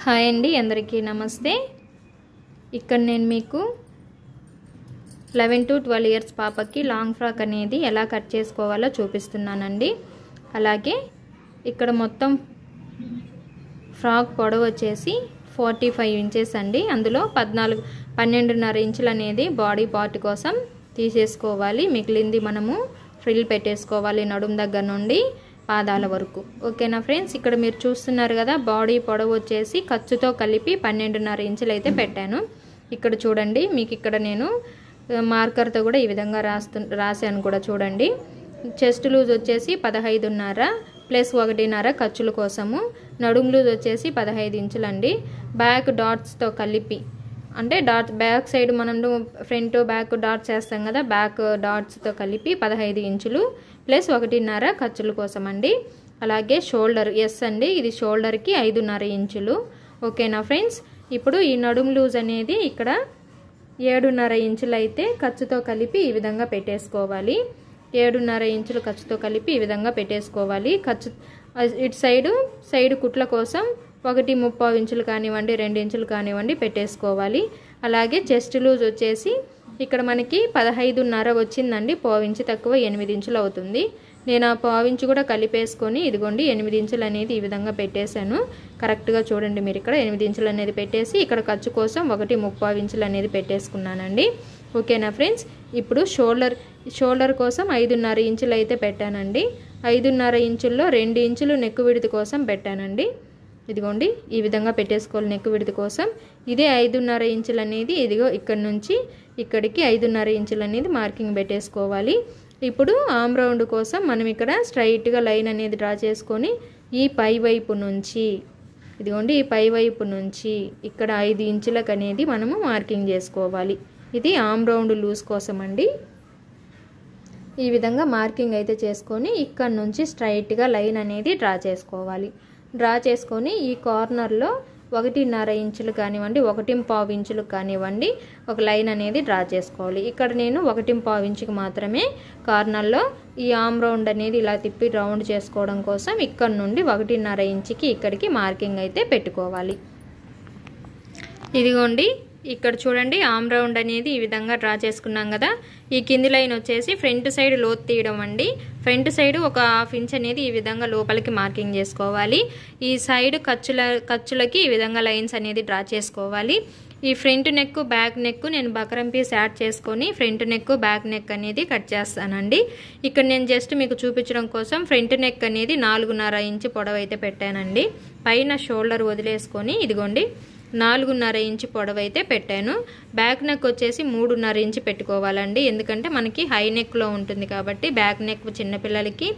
Hi అండి, అందరికీ నమస్తే. ఇక్కడ నేను మీకు 11 to 12 ఇయర్స్ పాపకి లాంగ్ ఫ్రాక్ అనేది ఎలా కట్ చేసుకోవాలో చూపిస్తున్నానండి. అలాగే ఇక్కడ మొత్తం ఫ్రాక్ పొడవు వచ్చేసి 45 ఇంచెస్ అండి. అందులో 12.5 ఇంచులు అనేది బాడీ పార్ట్ కోసం తీసేసుకోవాలి. మిగిలింది మనము ఫ్రిల్ పెట్టేసుకోవాలి నడుము దగ్గర నుండి పాదాల వరకు. ఓకేనా ఫ్రెండ్స్, ఇక్కడ మీరు చూస్తున్నారు కదా, బాడీ పొడవు వచ్చేసి ఖర్చుతో కలిపి 12.5 ఇంచులు అయితే పెట్టాను. ఇక్కడ చూడండి, మీకు ఇక్కడ నేను మార్కర్తో కూడా ఈ విధంగా రాశాను కూడా చూడండి. చెస్ట్ లూజ్ వచ్చేసి 15.5 ప్లస్ 1.5 ఖర్చుల కోసము. నడుము లూజ్ వచ్చేసి 15 ఇంచులు అండి. బ్యాక్ డాట్స్తో కలిపి, అంటే బ్యాక్ సైడ్ మనం ఫ్రంట్ బ్యాక్ డాట్స్ వేస్తాం కదా, బ్యాక్ డాట్స్తో కలిపి 15 ఇంచులు ప్లస్ 1.5 ఖర్చుల కోసం అండి. అలాగే షోల్డర్ ఎస్ అండి, ఇది షోల్డర్కి 5.5 ఇంచులు. ఓకేనా ఫ్రెండ్స్, ఇప్పుడు ఈ నడుము లూజ్ అనేది ఇక్కడ 7.5 ఇంచులు అయితే ఖర్చుతో కలిపి ఈ విధంగా పెట్టేసుకోవాలి. 7.5 ఇంచులు ఖర్చుతో కలిపి ఈ విధంగా పెట్టేసుకోవాలి. ఖర్చు ఇటు సైడ్ కుట్ల కోసం 1.35 ఇంచులు కానివ్వండి, 2 ఇంచులు కానివ్వండి పెట్టేసుకోవాలి. అలాగే చెస్ట్ లూజ్ వచ్చేసి ఇక్కడ మనకి 15.5 వచ్చిందండి. 1.5 ఇంచు తక్కువ 8 ఇంచులు అవుతుంది. నేను ఆ 1.5 ఇంచు కూడా కలిపేసుకొని ఇదిగోండి 8 ఇంచులు అనేది ఈ విధంగా పెట్టేశాను. కరెక్ట్గా చూడండి, మీరు ఇక్కడ 8 ఇంచులు అనేది పెట్టేసి ఇక్కడ ఖర్చు కోసం 1.35 ఇంచులు అనేది పెట్టేసుకున్నానండి. ఓకేనా ఫ్రెండ్స్, ఇప్పుడు షోల్డర్ కోసం 5.5 ఇంచులు అయితే పెట్టానండి. 5.5 ఇంచుల్లో 2 ఇంచులు నెక్ విడ్త్ కోసం పెట్టానండి. ఇదిగోండి ఈ విధంగా పెట్టేసుకోవాలి నెక్ విడ్త్ కోసం. ఇదే 5.5 ఇంచులు అనేది ఇదిగో ఇక్కడ నుంచి ఇక్కడికి 5.5 ఇంచులు అనేది మార్కింగ్ పెట్టేసుకోవాలి. ఇప్పుడు ఆమ్ రౌండ్ కోసం మనం ఇక్కడ స్ట్రైట్గా లైన్ అనేది డ్రా చేసుకొని ఈ పై వైపు నుంచి ఇదిగోండి ఈ పై వైపు నుంచి ఇక్కడ 5 ఇంచులకు అనేది మనము మార్కింగ్ చేసుకోవాలి. ఇది ఆమ్ రౌండ్ లూజ్ కోసం అండి. ఈ విధంగా మార్కింగ్ అయితే చేసుకొని ఇక్కడ నుంచి స్ట్రైట్గా లైన్ అనేది డ్రా చేసుకోవాలి. డ్రా చేసుకొని ఈ కార్నర్లో 1.5 ఇంచులు కానివ్వండి, 1.5 ఇంచులు కానివ్వండి ఒక లైన్ అనేది డ్రా చేసుకోవాలి. ఇక్కడ నేను 1.5 ఇంచుకి మాత్రమే కార్నర్లో ఈ ఆమ్ రౌండ్ అనేది ఇలా తిప్పి రౌండ్ చేసుకోవడం కోసం ఇక్కడ నుండి 1.5 ఇంచుకి ఇక్కడికి మార్కింగ్ అయితే పెట్టుకోవాలి. ఇదిగోండి ఇక్కడ చూడండి, ఆమ్ రౌండ్ అనేది ఈ విధంగా డ్రా చేసుకున్నాం కదా. ఈ కింది లైన్ వచ్చేసి ఫ్రంట్ సైడ్ లోతు తీయడం అండి. ఫ్రంట్ సైడ్ 1/2 ఇంచ్ అనేది ఈ విధంగా లోపలికి మార్కింగ్ చేసుకోవాలి. ఈ సైడ్ ఖర్చులకి ఈ విధంగా లైన్స్ అనేది డ్రా చేసుకోవాలి. ఈ ఫ్రంట్ నెక్ బ్యాక్ నెక్ నేను బకరం పీస్ యాడ్ చేసుకొని ఫ్రంట్ నెక్ బ్యాక్ నెక్ అనేది కట్ చేస్తానండి. ఇక్కడ నేను జస్ట్ మీకు చూపించడం కోసం ఫ్రంట్ నెక్ అనేది 4.5 ఇంచు పొడవు అయితే పెట్టానండి. పైన షోల్డర్ వదిలేసుకొని ఇదిగోండి 4.5 ఇంచు పొడవు అయితే పెట్టాను. బ్యాక్ నెక్ వచ్చేసి 3.5 ఇంచు పెట్టుకోవాలండి. ఎందుకంటే మనకి హై నెక్లో ఉంటుంది కాబట్టి బ్యాక్ నెక్ చిన్నపిల్లలకి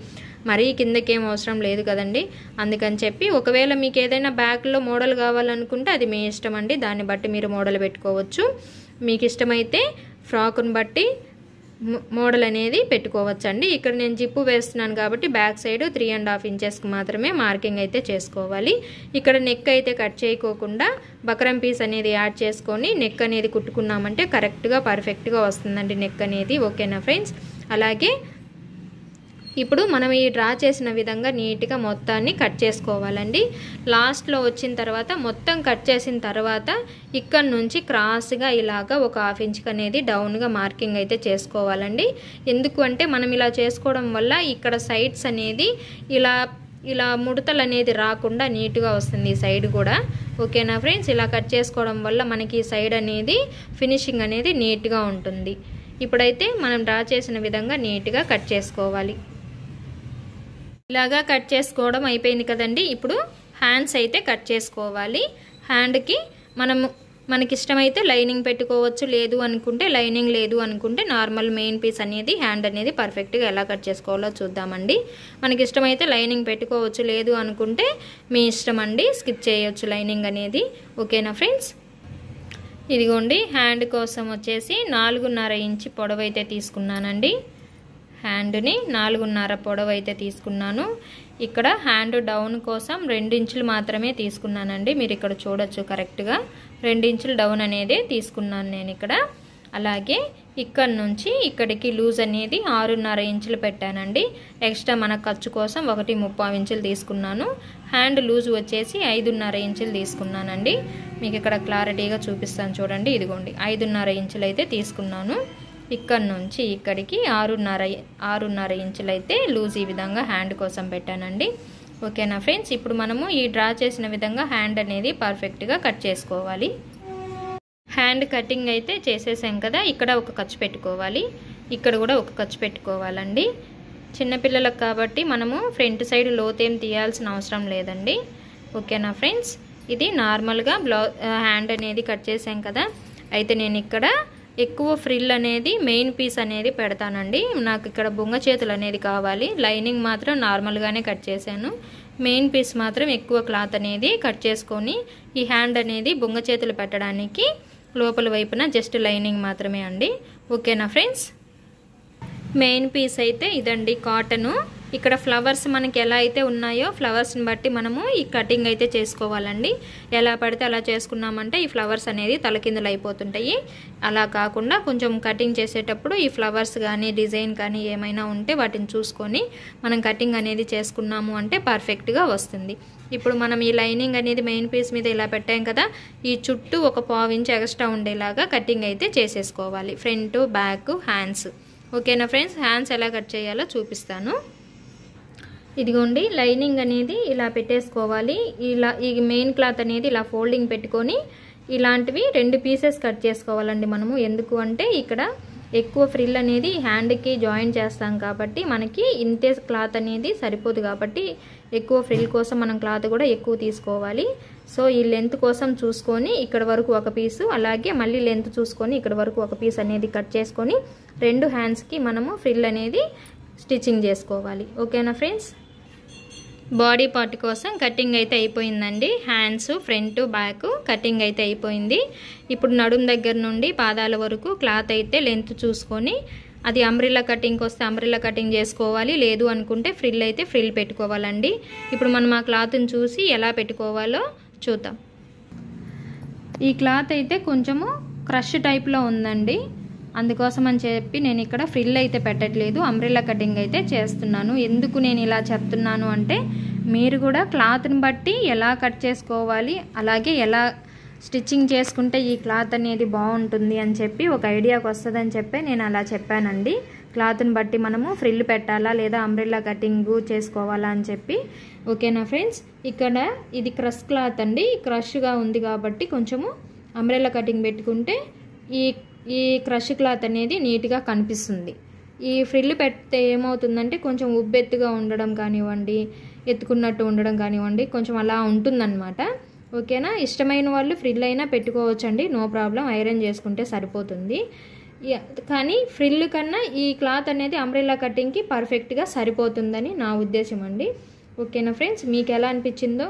మరీ కిందకేం అవసరం లేదు కదండి. అందుకని చెప్పి ఒకవేళ మీకు ఏదైనా బ్యాక్లో మోడల్ కావాలనుకుంటే అది మీ ఇష్టం అండి. దాన్ని బట్టి మీరు మోడల్ పెట్టుకోవచ్చు. మీకు ఇష్టమైతే ఫ్రాక్ను బట్టి మోడల్ అనేది పెట్టుకోవచ్చండి. ఇక్కడ నేను జిప్పు వేస్తున్నాను కాబట్టి బ్యాక్ సైడ్ 3.5 ఇంచెస్కి మాత్రమే మార్కింగ్ అయితే చేసుకోవాలి. ఇక్కడ నెక్ అయితే కట్ చేయకోకుండా బకరం పీస్ అనేది యాడ్ చేసుకొని నెక్ అనేది కుట్టుకున్నామంటే కరెక్ట్గా పర్ఫెక్ట్గా వస్తుందండి నెక్ అనేది. ఓకేనా ఫ్రెండ్స్, అలాగే ఇప్పుడు మనం ఈ డ్రా చేసిన విధంగా నీట్గా మొత్తాన్ని కట్ చేసుకోవాలండి. లాస్ట్లో వచ్చిన తర్వాత మొత్తం కట్ చేసిన తర్వాత ఇక్కడ నుంచి క్రాస్గా ఇలాగా 1/2 ఇంచ్కి అనేది డౌన్గా మార్కింగ్ అయితే చేసుకోవాలండి. ఎందుకు అంటే మనం ఇలా చేసుకోవడం వల్ల ఇక్కడ సైడ్స్ అనేది ఇలా ముడతలు అనేది రాకుండా నీట్గా వస్తుంది ఈ సైడ్ కూడా. ఓకేనా ఫ్రెండ్స్, ఇలా కట్ చేసుకోవడం వల్ల మనకి ఈ సైడ్ అనేది ఫినిషింగ్ అనేది నీట్గా ఉంటుంది. ఇప్పుడైతే మనం డ్రా చేసిన విధంగా నీట్గా కట్ చేసుకోవాలి. ఇలాగా కట్ చేసుకోవడం అయిపోయింది కదండి. ఇప్పుడు హ్యాండ్స్ అయితే కట్ చేసుకోవాలి. హ్యాండ్కి మనకి ఇష్టమైతే లైనింగ్ పెట్టుకోవచ్చు, లేదు అనుకుంటే లైనింగ్ లేదు అనుకుంటే నార్మల్ మెయిన్ పీస్ అనేది హ్యాండ్ అనేది పర్ఫెక్ట్గా ఎలా కట్ చేసుకోవాలో చూద్దామండి. మనకి ఇష్టమైతే లైనింగ్ పెట్టుకోవచ్చు, లేదు అనుకుంటే మీ ఇష్టం అండి, స్కిప్ చేయొచ్చు లైనింగ్ అనేది. ఓకేనా ఫ్రెండ్స్, ఇదిగోండి హ్యాండ్ కోసం వచ్చేసి 4.5 ఇంచు పొడవు అయితే తీసుకున్నానండి. హ్యాండ్ని 4.5 పొడవు అయితే తీసుకున్నాను. ఇక్కడ హ్యాండ్ డౌన్ కోసం 2 ఇంచులు మాత్రమే తీసుకున్నానండి. మీరు ఇక్కడ చూడొచ్చు కరెక్ట్గా 2 ఇంచులు డౌన్ అనేది తీసుకున్నాను నేను ఇక్కడ. అలాగే ఇక్కడ నుంచి ఇక్కడికి లూజ్ అనేది 6.5 ఇంచులు పెట్టానండి. ఎక్స్ట్రా మన ఖర్చు కోసం 1.35 ఇంచులు తీసుకున్నాను. హ్యాండ్ లూజ్ వచ్చేసి 5.5 ఇంచులు తీసుకున్నానండి. మీకు ఇక్కడ క్లారిటీగా చూపిస్తాను చూడండి. ఇదిగోండి 5.5 ఇంచులు అయితే తీసుకున్నాను. ఇక్కడ నుంచి ఇక్కడికి 6.5 ఇంచులు అయితే లూజ్ ఈ విధంగా హ్యాండ్ కోసం పెట్టానండి. ఓకేనా ఫ్రెండ్స్, ఇప్పుడు మనము ఈ డ్రా చేసిన విధంగా హ్యాండ్ అనేది పర్ఫెక్ట్గా కట్ చేసుకోవాలి. హ్యాండ్ కటింగ్ అయితే చేసేసాం కదా, ఇక్కడ ఒక ఖర్చు పెట్టుకోవాలి, ఇక్కడ కూడా ఒక ఖర్చు పెట్టుకోవాలండి. చిన్నపిల్లలకు కాబట్టి మనము ఫ్రంట్ సైడ్ లోతేం తీయాల్సిన అవసరం లేదండి. ఓకేనా ఫ్రెండ్స్, ఇది నార్మల్గా హ్యాండ్ అనేది కట్ చేసాం కదా. అయితే నేను ఇక్కడ ఎక్కువ ఫ్రిల్ అనేది మెయిన్ పీస్ అనేది పెడతానండి. నాకు ఇక్కడ బొంగ చేతులు అనేది కావాలి. లైనింగ్ మాత్రం నార్మల్గానే కట్ చేశాను. మెయిన్ పీస్ మాత్రం ఎక్కువ క్లాత్ అనేది కట్ చేసుకొని ఈ హ్యాండ్ అనేది బొంగ చేతులు పెట్టడానికి లోపల వైపున జస్ట్ లైనింగ్ మాత్రమే అండి. ఓకేనా ఫ్రెండ్స్, మెయిన్ పీస్ అయితే ఇదండి కాటను. ఇక్కడ ఫ్లవర్స్ మనకి ఎలా అయితే ఉన్నాయో ఫ్లవర్స్ని బట్టి మనము ఈ కటింగ్ అయితే చేసుకోవాలండి. ఎలా పడితే అలా చేసుకున్నామంటే ఈ ఫ్లవర్స్ అనేది తలకిందులు అయిపోతుంటాయి. అలా కాకుండా కొంచెం కటింగ్ చేసేటప్పుడు ఈ ఫ్లవర్స్ కానీ డిజైన్ కానీ ఏమైనా ఉంటే వాటిని చూసుకొని మనం కటింగ్ అనేది చేసుకున్నాము అంటే పర్ఫెక్ట్గా వస్తుంది. ఇప్పుడు మనం ఈ లైనింగ్ అనేది మెయిన్ పీస్ మీద ఇలా పెట్టాం కదా, ఈ చుట్టూ ఒక 1/4 ఇంచ్ ఎక్స్ట్రా ఉండేలాగా కటింగ్ అయితే చేసేసుకోవాలి. Front, back, hands. ఓకేనా ఫ్రెండ్స్, హ్యాండ్స్ ఎలా కట్ చేయాలో చూపిస్తాను. ఇదిగోండి లైనింగ్ అనేది ఇలా పెట్టేసుకోవాలి. ఇలా ఈ మెయిన్ క్లాత్ అనేది ఇలా ఫోల్డింగ్ పెట్టుకొని ఇలాంటివి 2 పీసెస్ కట్ చేసుకోవాలండి మనము. ఎందుకు అంటే ఇక్కడ ఎక్కువ ఫ్రిల్ అనేది హ్యాండ్కి జాయిన్ చేస్తాం కాబట్టి మనకి ఇంతే క్లాత్ అనేది సరిపోదు కాబట్టి ఎక్కువ ఫ్రిల్ కోసం మనం క్లాత్ కూడా ఎక్కువ తీసుకోవాలి. సో ఈ లెంత్ కోసం చూసుకొని ఇక్కడ వరకు ఒక పీసు, అలాగే మళ్ళీ లెంత్ చూసుకొని ఇక్కడ వరకు ఒక పీస్ అనేది కట్ చేసుకొని 2 హ్యాండ్స్కి మనము ఫ్రిల్ అనేది స్టిచ్చింగ్ చేసుకోవాలి. ఓకేనా ఫ్రెండ్స్, బాడీ పార్ట్ కోసం కటింగ్ అయితే అయిపోయిందండి. హ్యాండ్స్, ఫ్రంట్, బ్యాక్ కటింగ్ అయితే అయిపోయింది. ఇప్పుడు నడుం దగ్గర నుండి పాదాల వరకు క్లాత్ అయితే లెంత్ చూసుకొని అది అంబ్రిల్లా కటింగ్కి వస్తే అంబ్రిల్లా కటింగ్ చేసుకోవాలి, లేదు అనుకుంటే ఫ్రిల్ అయితే ఫ్రిల్ పెట్టుకోవాలండి. ఇప్పుడు మనం ఆ క్లాత్ని చూసి ఎలా పెట్టుకోవాలో చూద్దాం. ఈ క్లాత్ అయితే కొంచెము క్రష్ టైప్లో ఉందండి, అందుకోసం అని చెప్పి నేను ఇక్కడ ఫ్రిల్ అయితే పెట్టట్లేదు, అంబ్రెల్లా కటింగ్ అయితే చేస్తున్నాను. ఎందుకు నేను ఇలా చెప్తున్నాను అంటే మీరు కూడా క్లాత్ని బట్టి ఎలా కట్ చేసుకోవాలి, అలాగే ఎలా స్టిచ్చింగ్ చేసుకుంటే ఈ క్లాత్ అనేది బాగుంటుంది అని చెప్పి ఒక ఐడియాకి వస్తుందని చెప్పి నేను అలా చెప్పానండి. క్లాత్ని బట్టి మనము ఫ్రిల్ పెట్టాలా లేదా అంబ్రెల్లా కటింగ్ చేసుకోవాలా అని చెప్పి. ఓకేనా ఫ్రెండ్స్, ఇక్కడ ఇది క్రష్ క్లాత్ అండి, క్రష్గా ఉంది కాబట్టి కొంచెము అంబ్రెల్లా కటింగ్ పెట్టుకుంటే ఈ క్రష్ క్లాత్ అనేది నీట్గా కనిపిస్తుంది. ఈ ఫ్రిల్ పెడితే ఏమవుతుందంటే కొంచెం ఉబ్బెత్తుగా ఉండడం కానివ్వండి, ఎత్తుకున్నట్టు ఉండడం కానివ్వండి, కొంచెం అలా ఉంటుందన్నమాట. ఓకేనా, ఇష్టమైన వాళ్ళు ఫ్రిల్ అయినా పెట్టుకోవచ్చండి, నో ప్రాబ్లం, ఐరన్ చేసుకుంటే సరిపోతుంది. కానీ ఫ్రిల్ కన్నా ఈ క్లాత్ అనేది అంబ్రెల్లా కటింగ్కి పర్ఫెక్ట్గా సరిపోతుందని నా ఉద్దేశం అండి. ఓకేనా ఫ్రెండ్స్, మీకు ఎలా అనిపించిందో,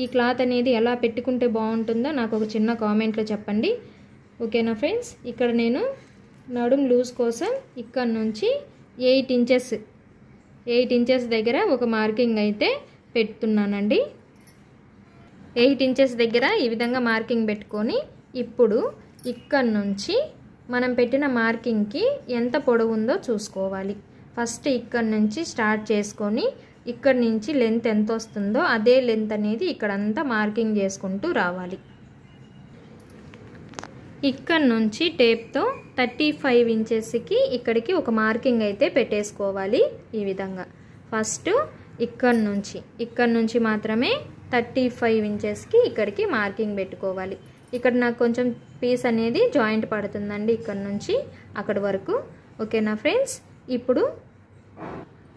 ఈ క్లాత్ అనేది ఎలా పెట్టుకుంటే బాగుంటుందో నాకు ఒక చిన్న కామెంట్లో చెప్పండి. ఓకేనా ఫ్రెండ్స్, ఇక్కడ నేను నడుం లూజ్ కోసం ఇక్కడ నుంచి 8 ఇంచెస్ దగ్గర ఒక మార్కింగ్ అయితే పెడుతున్నానండి. 8 ఇంచెస్ దగ్గర ఈ విధంగా మార్కింగ్ పెట్టుకొని ఇప్పుడు ఇక్కడ నుంచి మనం పెట్టిన మార్కింగ్కి ఎంత పొడవు ఉందో చూసుకోవాలి. ఫస్ట్ ఇక్కడ నుంచి స్టార్ట్ చేసుకొని ఇక్కడ నుంచి లెంత్ ఎంత వస్తుందో అదే లెంత్ అనేది ఇక్కడంతా మార్కింగ్ చేసుకుంటూ రావాలి. ఇక్కడ నుంచి టేప్తో 35 ఇంచెస్కి ఇక్కడికి ఒక మార్కింగ్ అయితే పెట్టేసుకోవాలి. ఈ విధంగా ఫస్ట్ ఇక్కడ నుంచి మాత్రమే 35 ఇంచెస్కి ఇక్కడికి మార్కింగ్ పెట్టుకోవాలి. ఇక్కడ నాకు కొంచెం పీస్ అనేది జాయింట్ పడుతుందండి ఇక్కడ నుంచి అక్కడి వరకు. ఓకేనా ఫ్రెండ్స్, ఇప్పుడు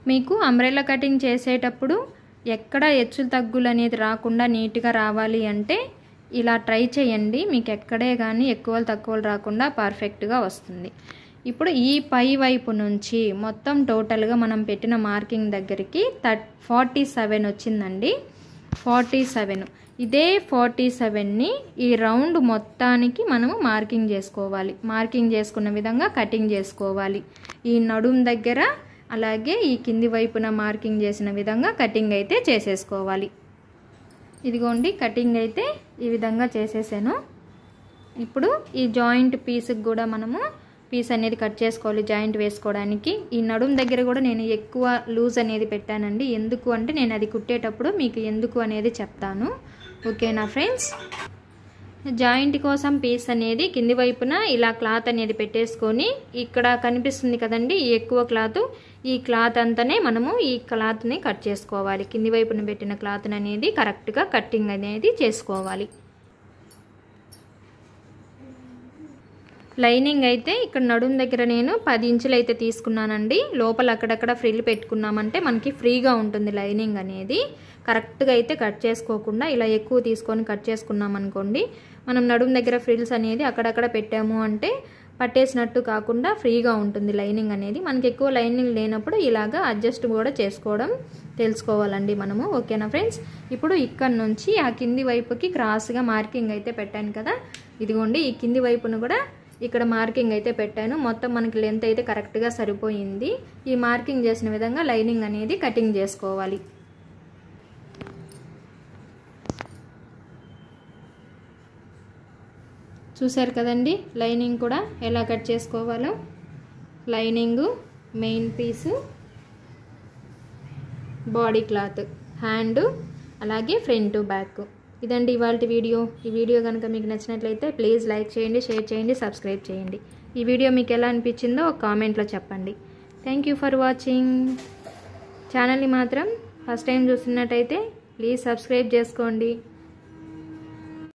మీకు అంబ్రెల్లా కటింగ్ చేసేటప్పుడు ఎక్కడ హెచ్చులు తగ్గులు అనేది రాకుండా నీట్గా రావాలి అంటే ఇలా ట్రై చేయండి. మీకు ఎక్కడే కానీ ఎక్కువలు తక్కువలు రాకుండా పర్ఫెక్ట్గా వస్తుంది. ఇప్పుడు ఈ పై వైపు నుంచి మొత్తం టోటల్గా మనం పెట్టిన మార్కింగ్ దగ్గరికి 47 వచ్చిందండి. 47 ఇదే 47ని ఈ రౌండ్ మొత్తానికి మనము మార్కింగ్ చేసుకోవాలి. మార్కింగ్ చేసుకున్న విధంగా కటింగ్ చేసుకోవాలి. ఈ నడుం దగ్గర అలాగే ఈ కింది వైపున మార్కింగ్ చేసిన విధంగా కటింగ్ అయితే చేసేసుకోవాలి. ఇదిగోండి కటింగ్ అయితే ఈ విధంగా చేసేసాను. ఇప్పుడు ఈ జాయింట్ పీస్కి కూడా మనము పీస్ అనేది కట్ చేసుకోవాలి జాయింట్ వేసుకోవడానికి. ఈ నడుం దగ్గర కూడా నేను ఎక్కువ లూజ్ అనేది పెట్టానండి. ఎందుకు అంటే నేను అది కుట్టేటప్పుడు మీకు ఎందుకు అనేది చెప్తాను. ఓకేనా ఫ్రెండ్స్. జాయింట్ కోసం పీస్ అనేది కింది వైపున ఇలా క్లాత్ అనేది పెట్టేసుకొని ఇక్కడ కనిపిస్తుంది కదండి ఈ ఎక్కువ క్లాత్, ఈ క్లాత్ అంతానే మనము ఈ క్లాత్ని కట్ చేసుకోవాలి. కింది వైపున పెట్టిన క్లాత్ అనేది కరెక్ట్గా కట్టింగ్ అనేది చేసుకోవాలి. లైనింగ్ అయితే ఇక్కడ నడుం దగ్గర నేను 10 ఇంచులు అయితే తీసుకున్నానండి. లోపల అక్కడక్కడ ఫ్రిల్ పెట్టుకున్నామంటే మనకి ఫ్రీగా ఉంటుంది లైనింగ్ అనేది. కరెక్ట్గా అయితే కట్ చేసుకోకుండా ఇలా ఎక్కువ తీసుకొని కట్ చేసుకున్నాం అనుకోండి, మనం నడుం దగ్గర ఫ్రిల్స్ అనేది అక్కడక్కడ పెట్టాము అంటే పట్టేసినట్టు కాకుండా ఫ్రీగా ఉంటుంది లైనింగ్ అనేది. మనకి ఎక్కువ లైనింగ్ లేనప్పుడు ఇలాగా అడ్జస్ట్ కూడా చేసుకోవడం తెలుసుకోవాలండి మనము. ఓకేనా ఫ్రెండ్స్. ఇప్పుడు ఇక్కడ నుంచి ఆ కింది వైపుకి క్రాస్గా మార్కింగ్ అయితే పెట్టాను కదా, ఇదిగోండి ఈ కింది వైపును కూడా ఇక్కడ మార్కింగ్ అయితే పెట్టాను. మొత్తం మనకి లెంత్ అయితే కరెక్ట్గా సరిపోయింది. ఈ మార్కింగ్ చేసిన విధంగా లైనింగ్ అనేది కటింగ్ చేసుకోవాలి. చూసారు కదండి లైనింగ్ కూడా ఎలా కట్ చేసుకోవాలో. లైనింగు, మెయిన్ పీసు, బాడీ క్లాత్, హ్యాండ్, అలాగే ఫ్రంట్ బ్యాక్. ఇదండి ఇవాల్టి వీడియో. ఈ వీడియో కనుక మీకు నచ్చినట్లయితే ప్లీజ్ లైక్ చేయండి, షేర్ చేయండి, సబ్స్క్రైబ్ చేయండి. ఈ వీడియో మీకు ఎలా అనిపించిందో ఒక కామెంట్లో చెప్పండి. Thank you for watching. ఛానల్ని మాత్రం ఫస్ట్ టైం చూస్తున్నట్టయితే ప్లీజ్ సబ్స్క్రైబ్ చేసుకోండి.